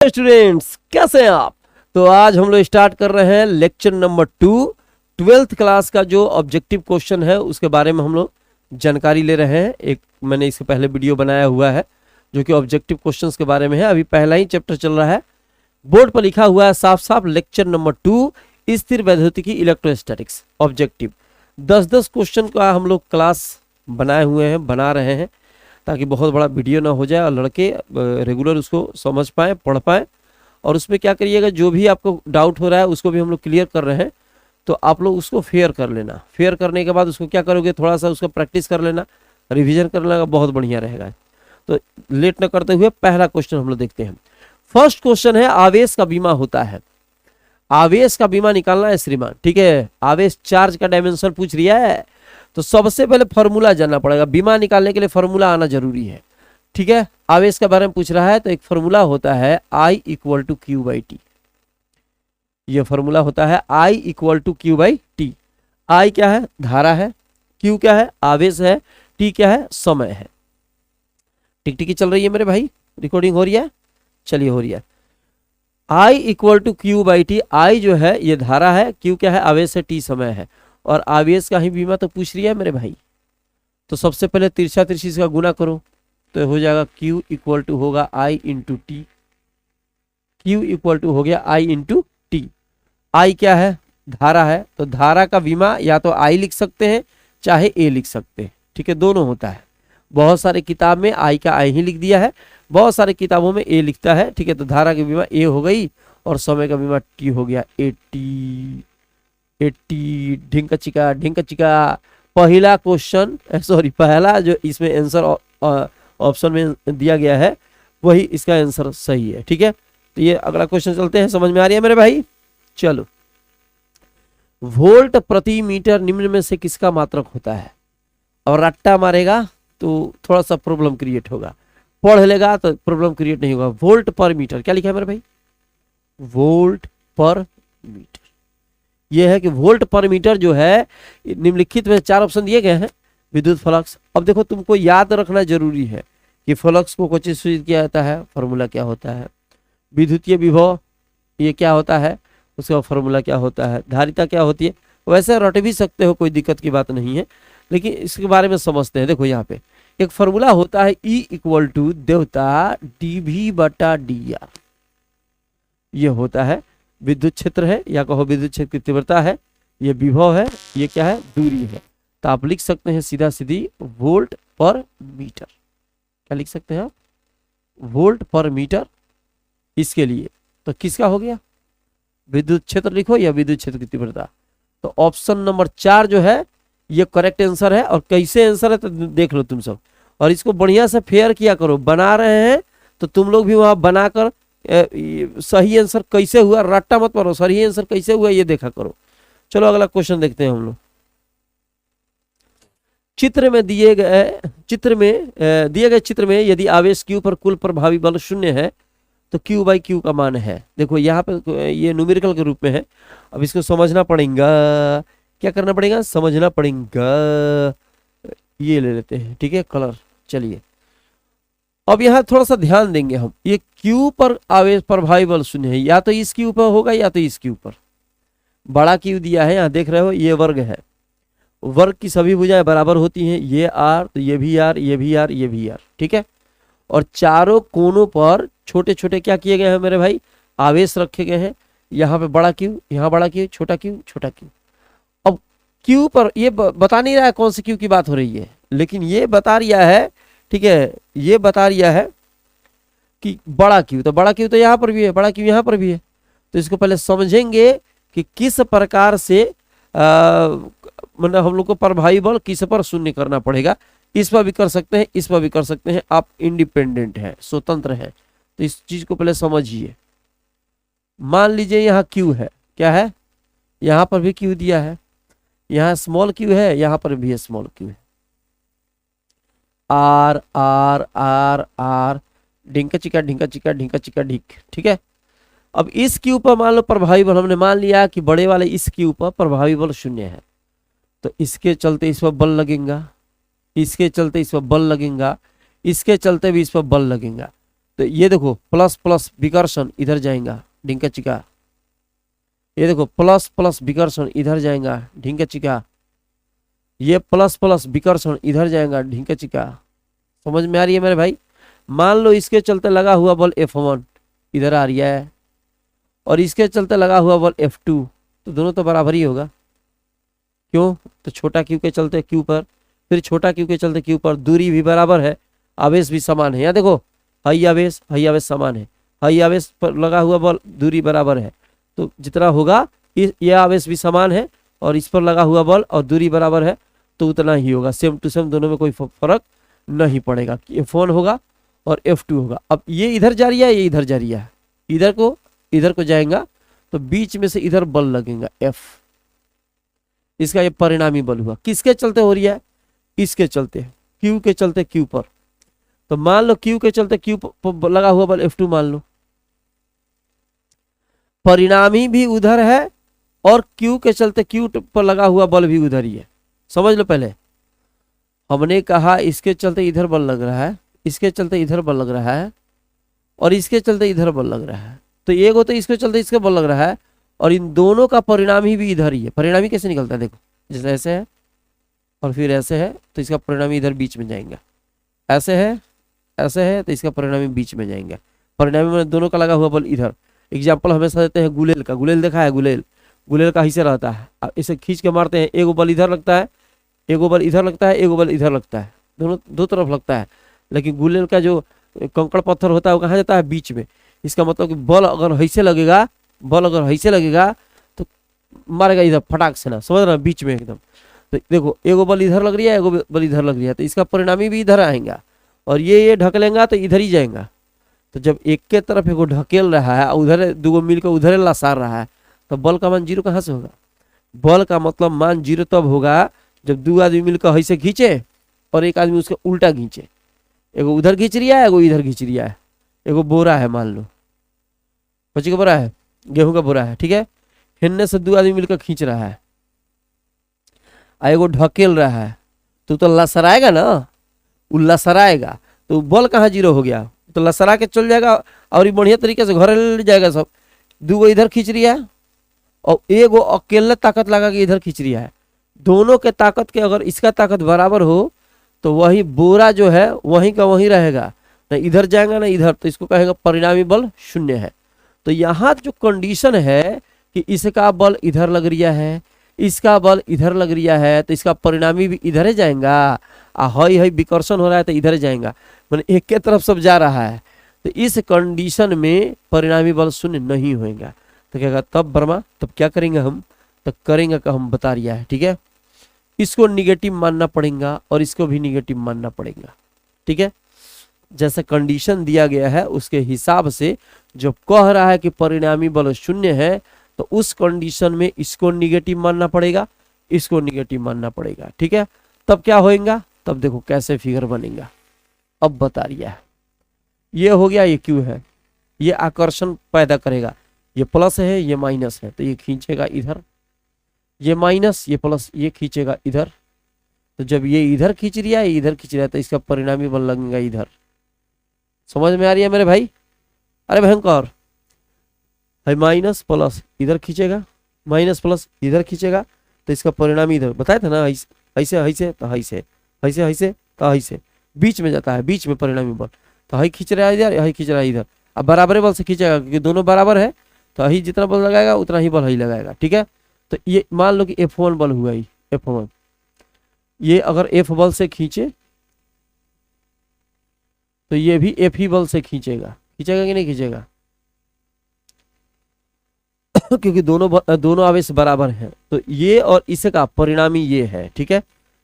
Students, कैसे हैं आप? तो आज हम लोग स्टार्ट कर रहे हैं लेक्चर नंबर 2 ट्वेल्थ क्लास का जो ऑब्जेक्टिव क्वेश्चन है उसके बारे में हम लोग जानकारी ले रहे हैं। एक मैंने इसके पहले वीडियो बनाया हुआ है जो कि ऑब्जेक्टिव क्वेश्चंस के बारे में है। अभी पहला ही चैप्टर चल रहा है, बोर्ड पर लिखा हुआ है साफ साफ लेक्चर नंबर 2 स्थिर वैद्युतिकी इलेक्ट्रोस्टैटिक्स ऑब्जेक्टिव। 10-10 क्वेश्चन का हम लोग क्लास बनाए हुए हैं, बना रहे हैं ताकि बहुत बड़ा वीडियो ना हो जाए और लड़के रेगुलर उसको समझ पाएँ, पढ़ पाएँ। और उसमें क्या करिएगा, जो भी आपको डाउट हो रहा है उसको भी हम लोग क्लियर कर रहे हैं, तो आप लोग उसको फेयर कर लेना। फेयर करने के बाद उसको क्या करोगे, थोड़ा सा उसका प्रैक्टिस कर लेना, रिवीजन कर लेना, बहुत बढ़िया रहेगा। तो लेट न करते हुए पहला क्वेश्चन हम लोग देखते हैं। फर्स्ट क्वेश्चन है, आवेश का बीमा होता है। आवेश का बीमा निकालना है श्रीमान, ठीक है। आवेश चार्ज का डायमेंशन पूछ रिया है, तो सबसे पहले फॉर्मूला जानना पड़ेगा। बीमा निकालने के लिए फॉर्मूला आना जरूरी है, ठीक है। आवेश के बारे में पूछ रहा है तो एक फॉर्मूला होता है I = Q/T। ये फॉर्मूला होता है I = Q/T। I क्या है, धारा है, Q क्या है, आवेश है, T क्या है, समय है। टिक चल रही है मेरे भाई, रिकॉर्डिंग हो रही है, चलिए हो रही है। I = Q/T। I जो है ये धारा है, Q क्या है, आवेश है, T समय है। और आवेश का ही बीमा तो पूछ रही है मेरे भाई, तो सबसे पहले तिरछा तिरछी का गुना करो तो हो जाएगा Q = होगा I × T। Q = हो गया I × T। I क्या है, धारा है, तो धारा का बीमा या तो I लिख सकते हैं चाहे A लिख सकते हैं, ठीक है, दोनों होता है। बहुत सारे किताब में I का I ही लिख दिया है, बहुत सारे किताबों में A लिखता है, ठीक है। तो धारा की बीमा A हो गई और समय का बीमा T हो गया 80। ढिंका चिका। पहला क्वेश्चन, सॉरी पहला जो इसमें आंसर ऑप्शन में दिया गया है वही इसका आंसर सही है, ठीक है। तो ये अगला क्वेश्चन चलते हैं, समझ में आ रही है मेरे भाई। चलो, वोल्ट प्रति मीटर निम्न में से किसका मात्रक होता है? और रट्टा मारेगा तो थोड़ा सा प्रॉब्लम क्रिएट होगा, पढ़ लेगा तो प्रॉब्लम क्रिएट नहीं होगा। वोल्ट पर मीटर क्या लिखा है मेरे भाई, वोल्ट पर मीटर। यह है कि वोल्ट पर मीटर जो है निम्नलिखित में 4 ऑप्शन दिए गए हैं। विद्युत फ्लक्स, अब देखो तुमको याद रखना जरूरी है कि फ्लक्स को क्वचित सूचित किया जाता है, फॉर्मूला क्या होता है। विद्युतीय विभव ये क्या होता है, उसका फॉर्मूला क्या होता है। धारिता क्या होती है, वैसे रट भी सकते हो, कोई दिक्कत की बात नहीं है, लेकिन इसके बारे में समझते हैं। देखो यहाँ पे एक फॉर्मूला होता है E = देवता dV/dr। ये होता है विद्युत क्षेत्र है, या कहो विद्युत क्षेत्र की तीव्रता है, ये विभव है, ये क्या है, दूरी है। तो आप लिख सकते हैं सीधा सीधी वोल्ट पर मीटर। क्या लिख सकते हैं आप, वोल्ट पर मीटर। इसके लिए तो किसका हो गया, विद्युत क्षेत्र लिखो या विद्युत क्षेत्र की तीव्रता। तो ऑप्शन नंबर 4 जो है ये करेक्ट आंसर है। और कैसे आंसर है तो देख लो तुम सब, और इसको बढ़िया से फेयर किया करो। बना रहे हैं तो तुम लोग भी वहां बनाकर सही आंसर कैसे हुआ, रट्टा मत मारो, सही आंसर कैसे हुआ ये देखा करो। चलो अगला क्वेश्चन देखते हैं हम लोग। दिए गए चित्र में यदि आवेश Q पर कुल प्रभावी बल 0 है तो Q/Q का मान है। देखो यहाँ पे ये न्यूमेरिकल के रूप में है, अब इसको समझना पड़ेगा। क्या करना पड़ेगा, समझना पड़ेगा। ये ले लेते हैं, ठीक है, कलर। चलिए अब यहाँ थोड़ा सा ध्यान देंगे हम। ये Q पर आवेश प्रभावी बल 0 है, या तो इस Q पर होगा या तो इस Q पर। बड़ा Q दिया है, यहाँ देख रहे हो, ये वर्ग है। वर्ग की सभी भुजाएं बराबर होती हैं, ये R तो ये भी R, ये भी R, ये भी R, ठीक है। और चारों कोनों पर छोटे छोटे क्या किए गए हैं मेरे भाई, आवेश रखे गए हैं। यहाँ पे बड़ा Q, यहाँ बड़ा Q, छोटा Q, छोटा Q। अब Q पर ये बता नहीं रहा है कौन सी Q की बात हो रही है, लेकिन ये बता रिया है, ठीक है, ये बता रिया है कि बड़ा Q। तो बड़ा Q तो यहाँ पर भी है, बड़ा Q यहाँ पर भी है। तो इसको पहले समझेंगे कि किस प्रकार से मतलब हम लोग को प्रभावी बल किस पर 0 करना पड़ेगा। इस पर भी कर सकते हैं, इस पर भी कर सकते हैं, आप इंडिपेंडेंट हैं, स्वतंत्र हैं। तो इस चीज को पहले समझिए। मान लीजिए यहाँ Q है, क्या है, यहाँ पर भी Q दिया है, यहाँ स्मॉल Q है, यहाँ पर भी स्मॉल Q है। R R R R ढिंका चिका ढिक, ठीक है। अब इस Q पर मान लो प्रभावी बल, हमने मान लिया कि बड़े वाले इस Q पर प्रभावी बल 0 है, तो इसके चलते इस पर बल लगेगा, इसके चलते इस पर बल लगेगा, इसके चलते भी इस पर बल लगेगा। तो ये देखो प्लस प्लस विकर्षण इधर जाएगा ढिंका चिका, ये देखो प्लस प्लस विकर्षण इधर जाएगा ढिंका चिका, ये प्लस प्लस विकर्षण इधर जाएगा ढिंका चिका। समझ में आ रही है मेरे भाई। मान लो इसके चलते लगा हुआ बल F1 इधर आ रही है और इसके चलते लगा हुआ बल F2, तो दोनों तो बराबर ही होगा। क्यों? तो छोटा क्यू के चलते क्यू पर, फिर छोटा क्यू के चलते क्यू पर, दूरी भी बराबर है, आवेश भी समान है। यहाँ देखो हई आवेश समान है, हई आवेश पर लगा हुआ बल दूरी बराबर है, तो जितना होगा ये आवेश भी समान है और इस पर लगा हुआ बल और दूरी बराबर है, तो उतना ही होगा। सेम टू सेम, दोनों में कोई फर्क नहीं पड़ेगा। F1 होगा और F2 होगा। अब ये इधर जा रही है, ये इधर जा रही है, इधर को जाएगा तो बीच में से इधर बल लगेगा F, इसका ये परिणामी बल हुआ। किसके चलते हो रही है? इसके चलते, Q के चलते Q पर। तो मान लो Q के चलते Q पर लगा हुआ बल F2 मान लो, परिणामी भी उधर है और Q के चलते Q पर लगा हुआ बल भी उधर ही है। समझ लो, पहले हमने कहा इसके चलते इधर बल लग रहा है, इसके चलते इधर बल लग रहा है और इसके चलते इधर बल लग रहा है, तो एक हो तो इसके चलते इसके बल लग रहा है और इन दोनों का परिणामी भी इधर ही है। परिणामी कैसे निकलता है? देखो जैसे ऐसे है और फिर ऐसे है, तो इसका परिणामी इधर बीच में जाएंगे, ऐसे है तो इसका परिणामी बीच में जाएंगे। परिणामी में दोनों का लगा हुआ बल इधर। एग्जाम्पल हमेशा देते हैं गुलेल का, गुलेल देखा है? गुलेल का हिस्सा रहता है, अब इसे खींच के मारते हैं, एगो बल इधर लगता है, एगो बल इधर लगता है, एगो बल इधर लगता है, दोनों दो तरफ लगता है। लेकिन गुलेल का जो कंकड़ पत्थर होता है वो कहाँ जाता है? बीच में। इसका मतलब कि बल अगर ऐसे लगेगा तो मारेगा इधर फटाक से ना, समझ रहे? बीच में एकदम। तो देखो एगो बल इधर लग रही है, एगो बल इधर लग रही है, तो इसका परिणामी भी इधर आएगा और ये ढकेलेगा तो इधर ही जाएगा। तो जब एक के तरफ एगो ढकेल रहा है, उधर दूगो मिलकर उधर लसार रहा है, तो बल का मान 0 कहाँ से होगा? बल का मतलब मान 0 तब होगा जब दो आदमी मिलकर ऐसे खींचे और एक आदमी उसके उल्टा खींचे। एगो उधर खींच रही है, एगो इधर खींच रही है। एगो बोरा है, मान लो कच्ची का बोरा है, गेहूं का बोरा है, ठीक है। हिन्ने से दो आदमी मिलकर खींच रहा है, एगो ढकेल रहा है, तो लसराएगा ना, वो लसराएगा तो बल कहाँ 0 हो गया? तो लसरा के चल जाएगा और ये बढ़िया तरीके से घर ले जाएगा सब। दो इधर खींच रही है और एगो अकेले ताकत लगा के इधर खींच रही है। दोनों के ताकत के अगर इसका ताकत बराबर हो तो वही बोरा जो है वहीं का वहीं रहेगा, ना इधर जाएगा ना इधर, तो इसको कहेगा परिणामी बल 0 है। तो यहाँ जो कंडीशन है कि इसका बल इधर लग रिया है, इसका बल इधर लग रिया है, तो इसका परिणामी भी इधर ही जाएगा। हई विकर्षण हो रहा है तो इधर जाएगा, मैंने एक के तरफ सब जा रहा है। तो इस कंडीशन में परिणामी बल 0 नहीं होगा। तो क्या तब वर्मा, तब क्या करेंगे हम? तो करेंगे का हम बता रिया है, ठीक है। इसको निगेटिव मानना पड़ेगा और इसको भी निगेटिव मानना पड़ेगा, ठीक है। जैसे कंडीशन दिया गया है उसके हिसाब से जो कह रहा है कि परिणामी बल 0 है, तो उस कंडीशन में इसको निगेटिव मानना पड़ेगा, इसको निगेटिव मानना पड़ेगा, ठीक है। तब क्या होएगा? तब देखो कैसे फिगर बनेगा, अब बता रिया है। ये हो गया, ये क्यू है, ये आकर्षण पैदा करेगा, ये प्लस है ये माइनस है, तो ये खींचेगा इधर, ये माइनस ये प्लस, ये खींचेगा इधर। तो जब ये इधर खींच रिया है, इधर खींच रहा है, तो इसका परिणामी बल लगेगा इधर। समझ में आ रही है मेरे भाई? अरे भयंकर है, माइनस प्लस इधर खींचेगा, माइनस प्लस इधर खींचेगा, तो इसका परिणामी इधर बताया था ना, ऐसे ऐसे तो ऐसे, ऐसे ऐसे तो ऐसे, बीच में जाता है, बीच में परिणामी बल। तो हई खींच रहा है इधर, यही खींच रहा है इधर। अब बराबर बल से खींचेगा क्योंकि दोनों बराबर है, तो यही जितना बल लगाएगा उतना ही बल ही लगाएगा, ठीक है। तो ये मान लो कि F1 बल हुआ ही, F1, ये अगर F बल से खींचे तो ये भी F ही बल से खींचेगा, खींचेगा कि नहीं खींचेगा? क्योंकि दोनों आवेश बराबर हैं। तो ये और इसका परिणामी ये है, ठीक है।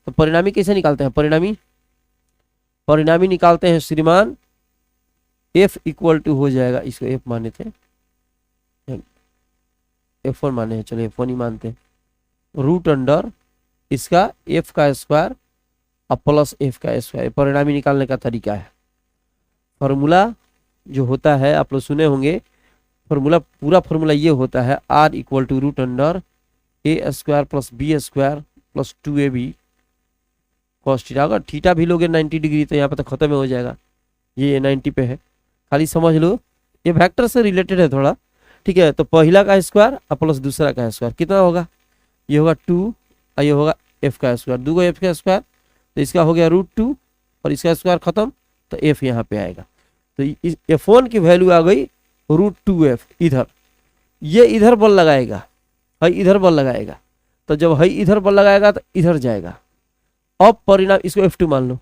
तो परिणामी कैसे निकालते हैं? परिणामी निकालते हैं श्रीमान, F इक्वल टू हो जाएगा, इसको F माने थे, F1 माने हैं, चलो F1 ही मानते हैं, रूट अंडर इसका F का स्क्वायर और प्लस F का स्क्वायर। परिणामी निकालने का तरीका है। फॉर्मूला जो होता है आप लोग सुने होंगे, फॉर्मूला पूरा फॉर्मूला ये होता है, R equal to root under A square plus B square plus 2AB cos theta. अगर थीटा भी लोगे 90 डिग्री तो यहाँ पे तो खत्म हो जाएगा, ये 90 पे है, खाली समझ लो, ये वेक्टर से रिलेटेड है थोड़ा, ठीक है। तो पहला का स्क्वायर और प्लस दूसरा का स्क्वायर कितना होगा, ये होगा 2 और ये होगा एफ का स्क्वायर, 2 एफ का स्क्वायर, तो इसका हो गया √2 और इसका स्क्वायर खत्म, तो एफ यहाँ पे आएगा। तो F1 की वैल्यू आ गई √2f इधर, ये इधर बल लगाएगा, है इधर बल लगाएगा, तो जब है इधर बल लगाएगा तो इधर जाएगा। अब परिणाम, इसको F2 मान लो,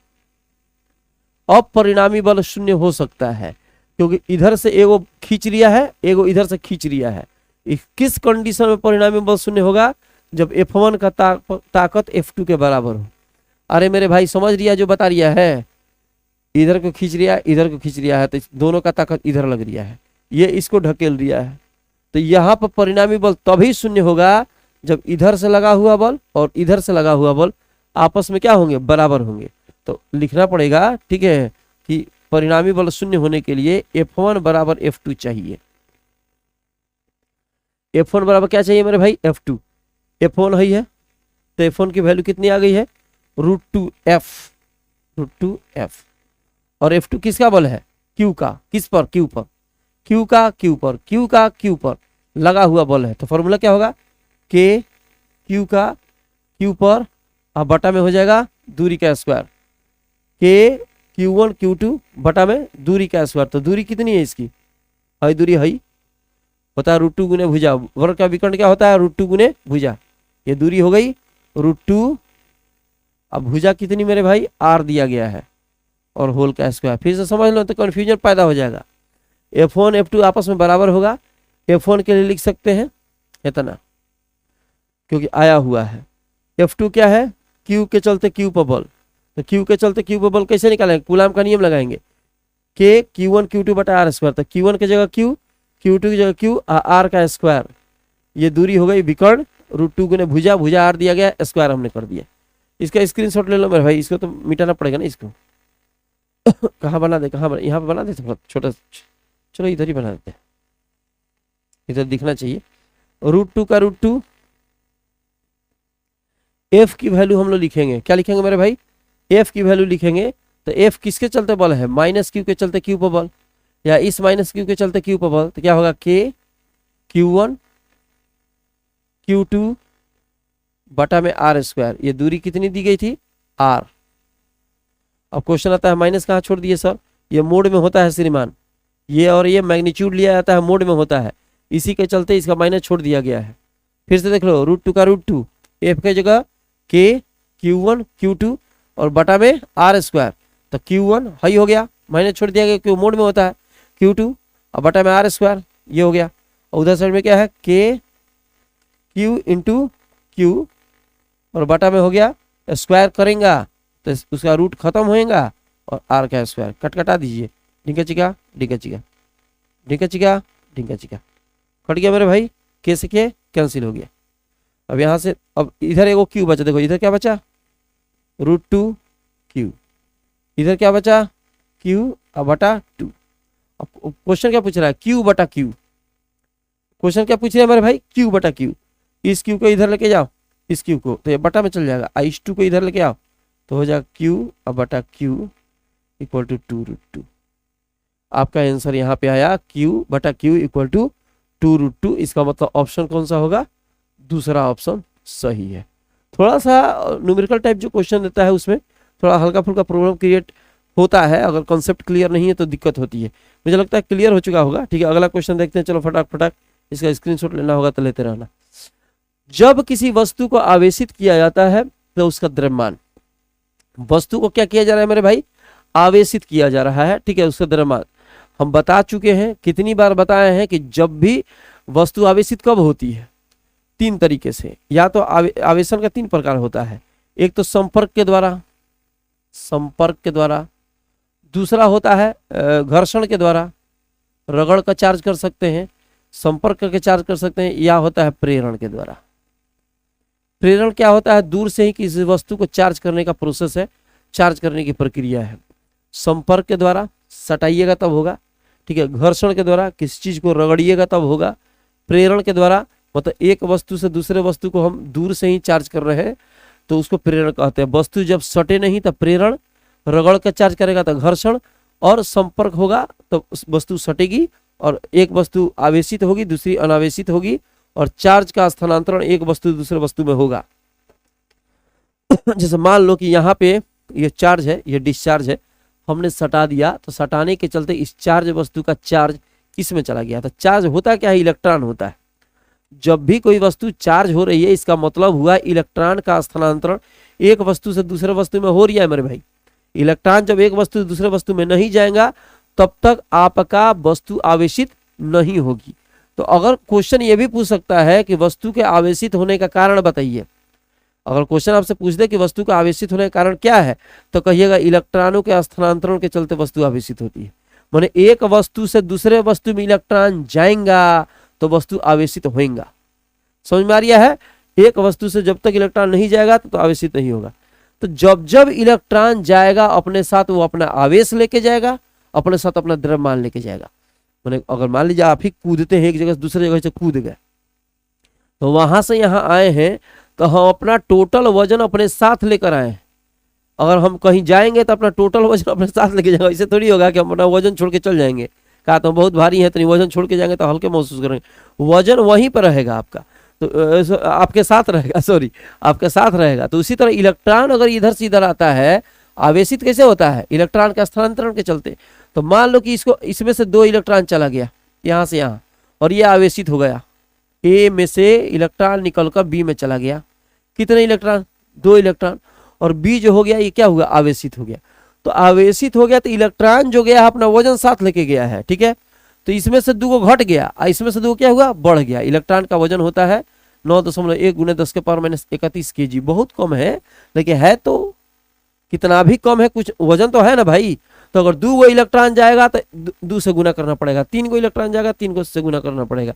अब परिणामी बल शून्य हो सकता है क्योंकि इधर से एगो खींच लिया है, एगो इधर से खींच लिया है। किस कंडीशन में परिणामी बल शून्य होगा, जब F1 का ताकत F2 के बराबर हो। अरे मेरे भाई समझ लिया जो बता रिया है, इधर को खींच लिया, इधर को खींच लिया है, तो दोनों का ताकत इधर लग रिया है, ये इसको ढकेल दिया है, तो यहाँ पर परिणामी बल तभी शून्य होगा जब इधर से लगा हुआ बल और इधर से लगा हुआ बल आपस में क्या होंगे, बराबर होंगे। तो लिखना पड़ेगा, ठीक है, कि परिणामी बल शून्य होने के लिए F1 बराबर F2 चाहिए। F1 बराबर क्या चाहिए मेरे भाई, F2। F1 है, तो F1 की वैल्यू कितनी आ गई है, √2f, √2f। और F2 किसका बल है, Q का, किस पर, Q पर, Q का Q पर, Q का Q पर लगा हुआ बल है। तो फॉर्मूला क्या होगा, K Q का Q पर और बटा में हो जाएगा दूरी का स्क्वायर, K Q1 Q2 बटा में दूरी का स्क्वायर। तो दूरी कितनी है इसकी, है दूरी है, होता है √2 गुने भुजा, वर्ग का विकर्ण क्या होता है, √2 गुने भुजा, ये दूरी हो गई √2। अब भुजा कितनी मेरे भाई, R दिया गया है और होल का स्क्वायर। फिर से समझ लो तो कंफ्यूजन पैदा हो जाएगा। F1 F2 आपस में बराबर होगा, F1 के लिए लिख सकते हैं इतना क्योंकि आया हुआ है। F2 क्या है, Q के चलते Q पर बल, तो Q के चलते Q पर बल कैसे निकालेंगे, कूलाम का नियम लगाएंगे, K Q1 Q2 बटा R स्क्वायर। तो Q1 की जगह Q, Q2 की जगह Q, R का स्क्वायर, ये दूरी हो गई विकर्ण, √2 गुने भुजा, भुजा R दिया गया, स्क्वायर हमने कर दिया। इसका स्क्रीनशॉट ले लो मेरे भाई, इसको तो मिटाना पड़ेगा ना इसको। कहाँ बना दे, कहाँ यहाँ पे बना दे, छोटा, चलो इधर ही बना देते हैं, इधर दिखना चाहिए। √2 का √2, F की वैल्यू हम लोग लिखेंगे, क्या लिखेंगे मेरे भाई, F की वैल्यू लिखेंगे। तो F किसके चलते बल है, -Q के चलते Q पर बल, या इस -Q के चलते Q पर बल, तो क्या होगा, K Q1 Q2 बटा में R स्क्वायर, ये दूरी कितनी दी गई थी, R। अब क्वेश्चन आता है माइनस कहाँ छोड़ दिए सर, ये मोड में होता है श्रीमान, ये और ये मैग्नीट्यूड लिया जाता है, मोड में होता है, इसी के चलते इसका माइनस छोड़ दिया गया है। फिर से देख लो, √2 का √2, F की जगह K Q1 Q2 और बटा में R स्क्वायर, तो Q1 हाई हो गया, माइनस छोड़ दिया गया क्यों मोड में होता है, Q2 और बटा में R स्क्वायर, ये हो गया। और उधर साइड में क्या है, K Q इंटू Q और बटा में हो गया स्क्वायर करेंगे तो उसका रूट खत्म होएगा और R का स्क्वायर, कटा दीजिए, ढींका चिका ढींका चिका ढींका चिका ढींका चिका, कट गया मेरे भाई, K से K कैंसिल हो गया। अब यहाँ से अब इधर एगो Q बचा, देखो इधर क्या बचा, √2 Q, इधर क्या बचा, Q और बटा 2। अब क्वेश्चन क्या पूछ रहा है, Q बटा Q, क्वेश्चन क्या पूछ रहा है मेरे भाई, Q बटा Q। इस Q को इधर लेके जाओ, इस Q को, तो ये बटा में चल जाएगा, इस 2 को इधर लेके आओ तो हो जाएगा Q और बटा Q इक्वल टू 2√2। आपका आंसर यहाँ पे आया Q बटा Q इक्वल टू 2√2। इसका मतलब ऑप्शन कौन सा होगा, दूसरा ऑप्शन सही है। थोड़ा सा न्यूमेरिकल टाइप जो क्वेश्चन देता है उसमें थोड़ा हल्का फुल्का प्रॉब्लम क्रिएट होता है, अगर कॉन्सेप्ट क्लियर नहीं है तो दिक्कत होती है। मुझे लगता है क्लियर हो चुका होगा, ठीक है। अगला क्वेश्चन देखते हैं, चलो फटाक फटाक, इसका स्क्रीनशॉट लेना होगा तो लेते रहना। जब किसी वस्तु को आवेशित किया जाता है तो उसका द्रव्यमान, वस्तु को क्या किया जा रहा है मेरे भाई, आवेशित किया जा रहा है, ठीक है, उसका द्रव्यमान हम बता चुके हैं, कितनी बार बताए हैं कि जब भी वस्तु आवेशित कब होती है, 3 तरीके से। या तो आवेशन का 3 प्रकार होता है, एक तो संपर्क के द्वारा, संपर्क के द्वारा, दूसरा होता है घर्षण के द्वारा, रगड़ का चार्ज कर सकते हैं, संपर्क करके चार्ज कर सकते हैं, या होता है प्रेरण के द्वारा। प्रेरण क्या होता है, दूर से ही किसी वस्तु को चार्ज करने का प्रोसेस है, चार्ज करने की प्रक्रिया है। संपर्क के द्वारा सटाइएगा तब होगा, ठीक है। घर्षण के द्वारा किसी चीज को रगड़िएगा तब होगा। प्रेरण के द्वारा मतलब एक वस्तु से दूसरे वस्तु को हम दूर से ही चार्ज कर रहे हैं तो उसको प्रेरण कहते हैं। वस्तु जब सटे नहीं तब प्रेरण, रगड़ के चार्ज करेगा तो घर्षण, और संपर्क होगा तो वस्तु सटेगी, और एक वस्तु आवेशित होगी दूसरी अनावेशित होगी, और चार्ज का स्थानांतरण एक वस्तु दूसरे वस्तु में होगा। जैसे मान लो कि यहाँ पे ये चार्ज है, ये डिस्चार्ज है, हमने सटा दिया, तो सटाने के चलते इस चार्ज वस्तु का चार्ज किस में चला गया। तो चार्ज होता क्या है, इलेक्ट्रॉन होता है। जब भी कोई वस्तु चार्ज हो रही है इसका मतलब हुआ इलेक्ट्रॉन का स्थानांतरण एक वस्तु से दूसरे वस्तु में हो रही है मेरे भाई। इलेक्ट्रॉन जब एक वस्तु से दूसरे वस्तु में नहीं जाएगा तब तक आपका वस्तु आवेशित नहीं होगी। तो अगर क्वेश्चन ये भी पूछ सकता है कि वस्तु के आवेशित होने का कारण बताइए, अगर क्वेश्चन आपसे पूछ दे कि वस्तु का आवेशित होने का कारण क्या है, तो कहिएगा इलेक्ट्रॉनों के स्थानांतरण के चलते वस्तु आवेशित होती है। माने एक वस्तु से दूसरे वस्तु में इलेक्ट्रॉन जाएगा तो वस्तु आवेशित होएगा। समझ में आ रहा है, एक वस्तु से जब तक इलेक्ट्रॉन नहीं जाएगा तो आवेशित नहीं होगा। तो जब जब इलेक्ट्रॉन जाएगा अपने साथ वो अपना आवेश लेके जाएगा, अपने साथ अपना द्रव्यमान लेके जाएगा। माने अगर मान लीजिए आप ही कूदते हैं एक जगह से दूसरे जगह से कूद गए, तो वहां से यहाँ आए हैं तो हम अपना टोटल वजन अपने साथ लेकर आए हैं। अगर हम कहीं जाएंगे तो अपना टोटल वजन अपने साथ लेके जाएंगे। ऐसे थोड़ी होगा कि हम अपना वजन छोड़ के चल जाएंगे, कहा तो बहुत भारी है तो वजन छोड़ के जाएंगे तो हल्के महसूस करेंगे। वजन वहीं पर रहेगा आपका, तो आपके साथ रहेगा, सॉरी आपके साथ रहेगा। तो उसी तरह इलेक्ट्रॉन अगर इधर से इधर आता है, आवेशित कैसे होता है, इलेक्ट्रॉन के स्थानांतरण के चलते। तो मान लो कि इसको इसमें से 2 इलेक्ट्रॉन चला गया यहाँ से यहाँ, और ये आवेशित हो गया। ए में से इलेक्ट्रॉन निकलकर बी में चला गया। कितने इलेक्ट्रॉन, 2 इलेक्ट्रॉन। और बी जो हो गया ये क्या हुआ, आवेशित हो गया। तो आवेशित हो गया तो इलेक्ट्रॉन जो गया अपना वजन साथ लेके गया है, ठीक है। तो इसमें से 2 घट गया, इसमें से 2 क्या हुआ, बढ़ गया। इलेक्ट्रॉन का वजन होता है 9.1 × 10⁻31 kg। बहुत कम है, लेकिन है तो कितना भी कम है, कुछ वजन तो है ना भाई। तो अगर 2 इलेक्ट्रॉन जाएगा तो 2 से गुना करना पड़ेगा, 3 इलेक्ट्रॉन जाएगा 3 से गुना करना पड़ेगा।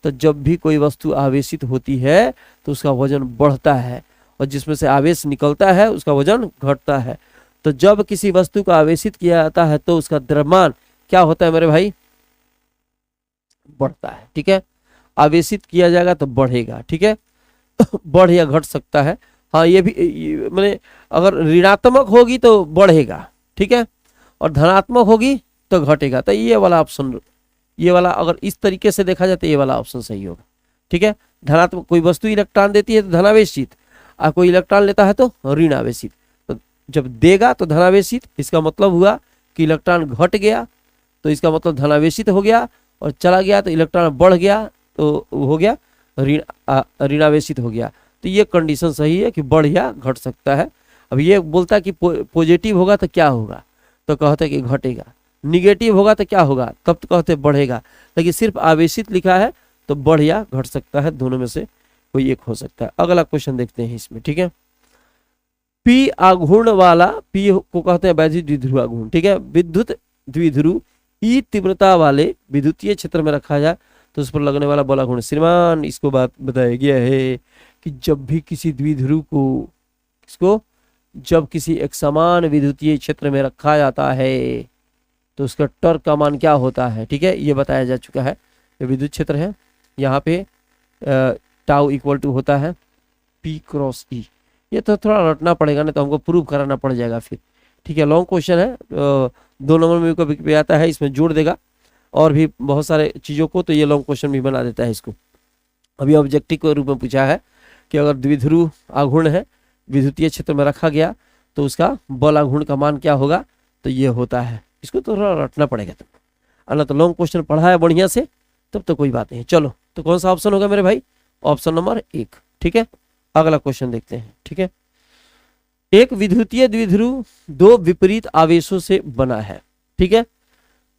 तो जब भी कोई वस्तु आवेशित होती है तो उसका वजन बढ़ता है, और जिसमें से आवेश निकलता है उसका वजन घटता है। तो जब किसी वस्तु को आवेशित किया जाता है तो उसका द्रव्यमान क्या होता है मेरे भाई, बढ़ता है, ठीक है। आवेशित किया जाएगा तो बढ़ेगा, ठीक है। बढ़ या घट सकता है। हाँ ये भी मैंने अगर ऋणात्मक होगी तो बढ़ेगा, ठीक है, और धनात्मक होगी तो घटेगा। तो ये वाला ऑप्शन, ये वाला अगर इस तरीके से देखा जाए तो ये वाला ऑप्शन सही होगा, ठीक है। धनात्मक कोई वस्तु इलेक्ट्रॉन देती है तो धनावेशित, और कोई इलेक्ट्रॉन लेता है तो ऋणावेशित। तो जब देगा तो धनावेशित, इसका मतलब हुआ कि इलेक्ट्रॉन घट गया तो इसका मतलब धनावेशित हो गया, और चला गया तो इलेक्ट्रॉन बढ़ गया तो हो गया ऋणावेशित हो गया। तो ये कंडीशन सही है कि बढ़ या घट सकता है। अब ये बोलता है कि पॉजिटिव होगा तो क्या होगा, तो कहते हैं कि घटेगा। निगेटिव होगा तो क्या होगा, तब तो कहते बढ़ेगा। लेकिन सिर्फ आवेशित लिखा है तो बढ़ या घट सकता है, दोनों में से कोई एक हो सकता है। अगला क्वेश्चन देखते हैं इसमें, ठीक है। पी आघूर्ण वाला, पी को कहते हैं वैद्युत द्विध्रुव आघूर्ण, ठीक है। विद्युत द्विध्रुव ई तीव्रता वाले विद्युतीय क्षेत्र में रखा जाए तो उस पर लगने वाला बल आघूर्ण। श्रीमान इसको बात बताया गया है कि जब भी किसी द्विध्रुव को, इसको जब किसी एक समान विद्युतीय क्षेत्र में रखा जाता है तो उसका टॉर्क का मान क्या होता है, ठीक है। ये बताया जा चुका है। ये विद्युत क्षेत्र है, यहाँ पे टाउ इक्वल टू होता है P क्रॉस E। ये तो थोड़ा रटना पड़ेगा, नहीं तो हमको प्रूव कराना पड़ जाएगा फिर, ठीक है। लॉन्ग क्वेश्चन है, 2 नंबर में कभी आता है, इसमें जोड़ देगा और भी बहुत सारे चीज़ों को, तो ये लॉन्ग क्वेश्चन भी बना देता है इसको। अभी ऑब्जेक्टिव के रूप में पूछा है कि अगर द्विध्रुव आघूर्ण है, विद्युतीय क्षेत्र में रखा गया तो उसका बल आघूर्ण का मान क्या होगा, तो ये होता है। इसको तो थोड़ा रटना पड़ेगा तुम, अल्लाह तो लॉन्ग क्वेश्चन पढ़ा है बढ़िया से, तब तो कोई बात नहीं। चलो तो कौन सा ऑप्शन होगा मेरे भाई, ऑप्शन नंबर 1, ठीक है। अगला क्वेश्चन देखते हैं, ठीक है। एक विद्युतीय द्विध्रुव 2 विपरीत आवेशों से बना है, ठीक है।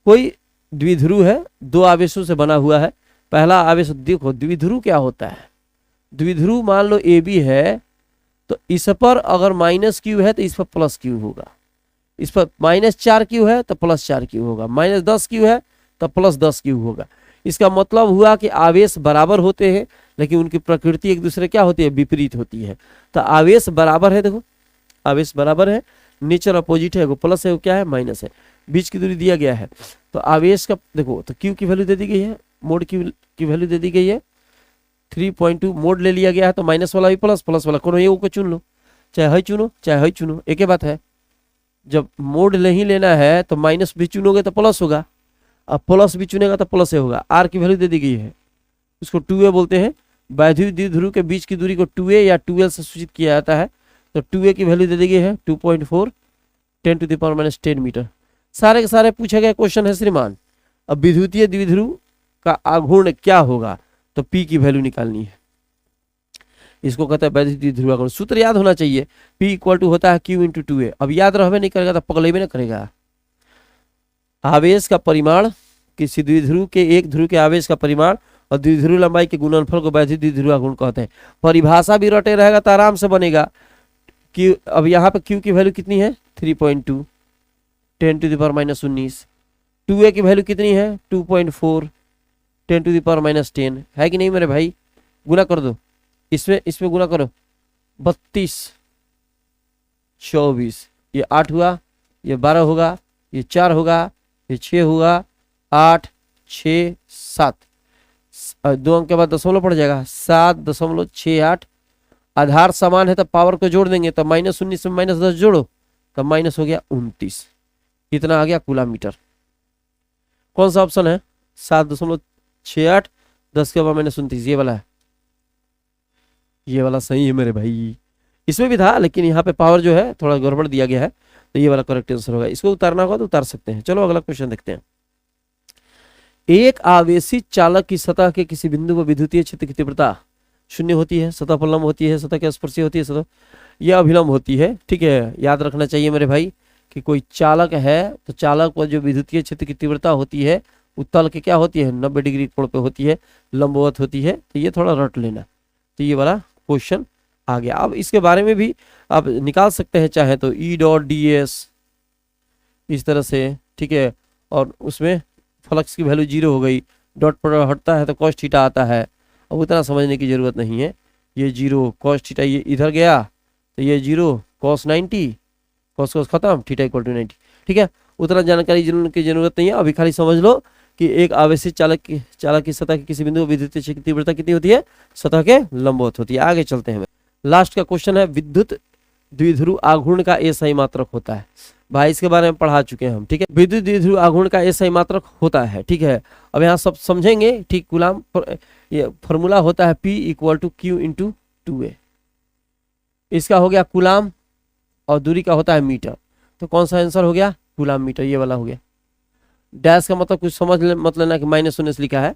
कोई द्विध्रुव है, 2 आवेशों से बना हुआ है। पहला आवेश, देखो द्विध्रुव क्या होता है, द्विध्रुव मान लो AB है तो इस पर अगर -q है तो इस पर +q होगा, इस पर -4q है तो +4q होगा, -10q है तो +10q होगा। इसका मतलब हुआ कि आवेश बराबर होते हैं लेकिन उनकी प्रकृति एक दूसरे क्या होती है, विपरीत होती है। तो आवेश बराबर है, देखो आवेश बराबर है, नेचर अपोजिट है, वो प्लस है वो क्या है, माइनस है, बीच की दूरी दिया गया है। तो आवेश का देखो, तो Q की वैल्यू दे दी गई है, मोड की वैल्यू दे दी गई है 3.2, मोड ले लिया गया है तो माइनस वाला भी प्लस, प्लस वाला कोनो ये को चुन लो, चाहे है चुनो चाहे है चुनो, एक ही बात है। जब मोड नहीं लेना है तो माइनस भी चुनोगे तो प्लस होगा, अब प्लस भी चुनेगा तो प्लस होगा। आर की वैल्यू दे दी गई है, उसको 2a बोलते हैं। वैद्युत द्विध्रुव के बीच की दूरी को 2a या 2l से सूचित किया जाता है। तो 2a की वैल्यू दे दी गई है 2.4 10⁻⁻10 मीटर। सारे के सारे पूछे गए क्वेश्चन है श्रीमान। अब विद्युतीय द्विध्रुव का आघूर्ण क्या होगा, तो P की वैल्यू निकालनी है। इसको कहते हैं वैद्युतीय ध्रुवाकरण। सूत्र याद होना चाहिए, P इक्वल टू होता है Q इंटू 2a। अब याद रहबे नहीं करेगा तो पगलेबे नहीं करेगा। आवेश का परिमाण, किसी द्विध्रुव के एक ध्रुव के आवेश का परिमाण और द्विध्रुव लंबाई के गुणनफल को वैद्युतीय ध्रुवाकरण कहते हैं। परिभाषा भी रटे रहेगा तो आराम से बनेगा। Q, अब यहाँ पे Q की वैल्यू कितनी है 3.2 10⁻⁻19। 2a की वैल्यू कितनी है 2.4 10⁻⁻10 है कि नहीं मेरे भाई। गुना कर दो, इसमें गुना करो 32 24, ये 8 हुआ, ये 12 होगा, ये 4 होगा, ये 6 होगा, 8 6 7, 2 अंक के बाद दशमलव पड़ जाएगा 7.68। आधार समान है तो पावर को जोड़ देंगे तो -19 में -10 जोड़ो तो माइनस हो गया 29। इतना आ गया कूलम मीटर। कौन सा ऑप्शन है 7.68 10 के बाद -29, ये वाला है। ये वाला सही है मेरे भाई, इसमें भी था लेकिन यहाँ पे पावर जो है थोड़ा गड़बड़ दिया गया है, तो ये वाला करेक्ट आंसर होगा। इसको उतारना होगा तो उतार सकते हैं। चलो अगला क्वेश्चन देखते हैं। एक आवेशित चालक की सतह के किसी बिंदु पर विद्युतीय क्षेत्र की तीव्रता 0 होती है, सतह पर लंब होती है, सतह के स्पर्शी होती है, सतह यह अभिलंब होती है। ठीक है, याद रखना चाहिए मेरे भाई कि कोई चालक है तो चालक पर जो विद्युतीय क्षेत्र की तीव्रता होती है वो तल के क्या होती है 90 डिग्री कोण पे होती है, लंबवत होती है। तो ये थोड़ा रट लेना, तो ये वाला क्वेश्चन आ गया। अब इसके बारे में भी आप निकाल सकते हैं चाहे तो E.ds इस तरह से, ठीक है। और उसमें फ्लक्स की वैल्यू 0 हो गई, डॉट पर हटता है तो cos थीटा आता है। अब उतना समझने की जरूरत नहीं है, ये 0 cos थीटा ये इधर गया तो ये 0 cos 90, cos खत्म, थीटा इक्वल टू 90। ठीक है, उतना जानकारी की जरूरत नहीं है। अभी खाली समझ लो कि एक आवेशित चालक की सतह के किसी बिंदु पर विद्युतीय क्षेत्र की तीव्रता कितनी होती है, सतह के लंबवत होती है। आगे चलते हैं। लास्ट का क्वेश्चन है विद्युत द्विध्रुव आघूर्ण का SI मात्रक होता है। भाई इसके बारे में पढ़ा चुके हैं हम, ठीक है। विद्युत द्विध्रुव आघूर्ण का SI मात्रक होता है, ठीक है। अब यहाँ सब समझेंगे, ठीक। कूलम ये फॉर्मूला होता है P equal to Q into 2a। इसका हो गया कूलम और दूरी का होता है मीटर। तो कौन सा आंसर हो गया कूलम मीटर, ये वाला हो गया। डैश का मतलब कुछ समझ मत लेना कि -19 लिखा है,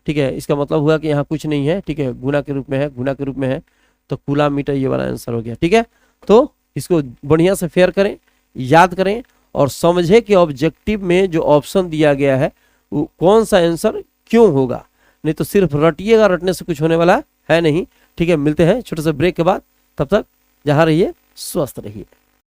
ठीक है। इसका मतलब हुआ कि यहाँ कुछ नहीं है, ठीक है, गुना के रूप में है, गुना के रूप में है। तो कूलम मीटर ये वाला आंसर हो गया, ठीक है। तो इसको बढ़िया से फेयर करें, याद करें और समझे कि ऑब्जेक्टिव में जो ऑप्शन दिया गया है वो कौन सा आंसर क्यों होगा। नहीं तो सिर्फ रटिएगा, रटने से कुछ होने वाला है नहीं, ठीक है। मिलते हैं छोटे से ब्रेक के बाद, तब तक जहाँ रहिए स्वस्थ रहिए।